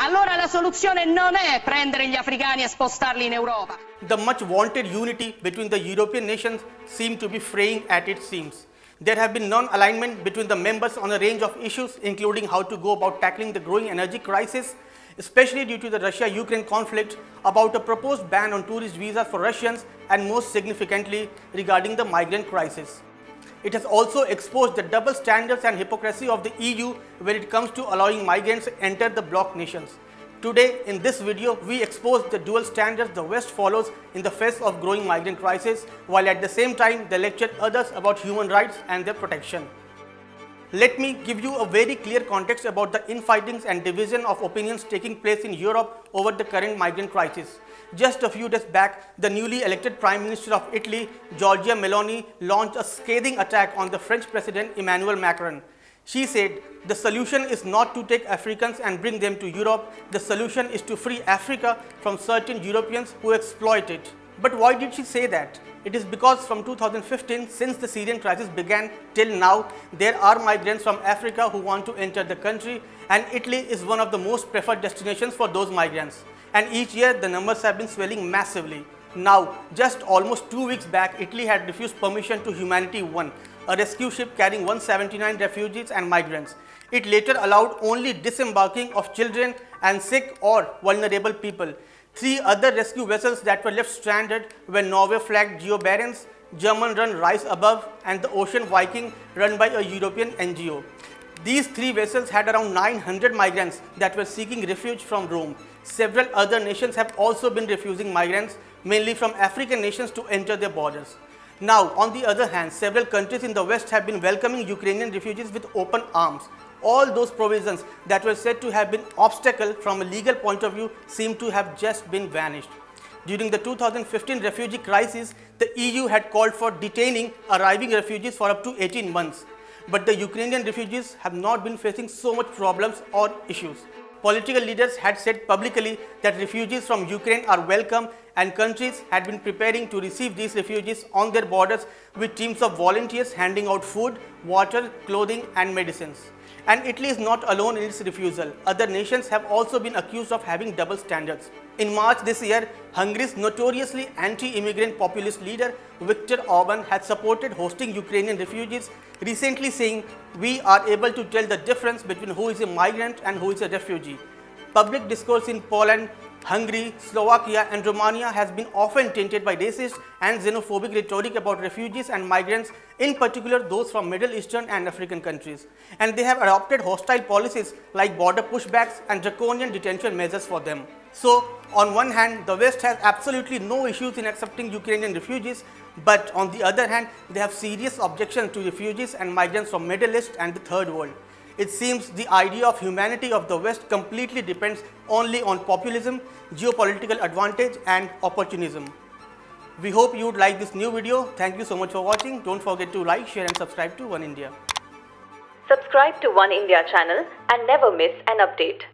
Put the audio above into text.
allora la soluzione non è prendere gli africani e spostarli in Europa. The much wanted unity between the European nations seems to be fraying at its seams. There have been non-alignment between the members on a range of issues, including how to go about tackling the growing energy crisis, especially due to the Russia-Ukraine conflict, about a proposed ban on tourist visas for Russians, and most significantly, regarding the migrant crisis. It has also exposed the double standards and hypocrisy of the EU when it comes to allowing migrants to enter the bloc nations. Today, in this video, we expose the dual standards the West follows in the face of growing migrant crisis, while at the same time they lecture others about human rights and their protection. Let me give you a very clear context about the infightings and division of opinions taking place in Europe over the current migrant crisis. Just a few days back, the newly elected Prime Minister of Italy, Giorgia Meloni, launched a scathing attack on the French President Emmanuel Macron. She said, the solution is not to take Africans and bring them to Europe, the solution is to free Africa from certain Europeans who exploit it. But why did she say that? It is because from 2015, since the Syrian crisis began till now, there are migrants from Africa who want to enter the country, and Italy is one of the most preferred destinations for those migrants. And each year the numbers have been swelling massively. Now, just almost 2 weeks back, Italy had refused permission to Humanity 1, a rescue ship carrying 179 refugees and migrants. It later allowed only disembarking of children and sick or vulnerable people. 3 other rescue vessels that were left stranded were Norway flagged Geo Barents, German run Rise Above, and the Ocean Viking run by a European NGO. These 3 vessels had around 900 migrants that were seeking refuge from Rome. Several other nations have also been refusing migrants, mainly from African nations, to enter their borders. Now, on the other hand, several countries in the West have been welcoming Ukrainian refugees with open arms. All those provisions that were said to have been obstacle from a legal point of view seem to have just been vanished. During the 2015 refugee crisis, the EU had called for detaining arriving refugees for up to 18 months. But the Ukrainian refugees have not been facing so much problems or issues. Political leaders had said publicly that refugees from Ukraine are welcome, and countries had been preparing to receive these refugees on their borders with teams of volunteers handing out food, water, clothing and medicines. And Italy is not alone in its refusal. Other nations have also been accused of having double standards. In March this year, Hungary's notoriously anti-immigrant populist leader Viktor Orban had supported hosting Ukrainian refugees, recently saying, "We are able to tell the difference between who is a migrant and who is a refugee." Public discourse in Poland, Hungary, Slovakia and Romania has been often tainted by racist and xenophobic rhetoric about refugees and migrants, in particular those from Middle Eastern and African countries. And they have adopted hostile policies like border pushbacks and draconian detention measures for them. So, on one hand, the West has absolutely no issues in accepting Ukrainian refugees, but on the other hand, they have serious objections to refugees and migrants from Middle East and the Third World. It seems the idea of humanity of the West completely depends only on populism, geopolitical advantage and opportunism. We hope you would like this new video. Thank you so much for watching. Don't forget to like, share and subscribe to One India. Subscribe to One India channel and never miss an update.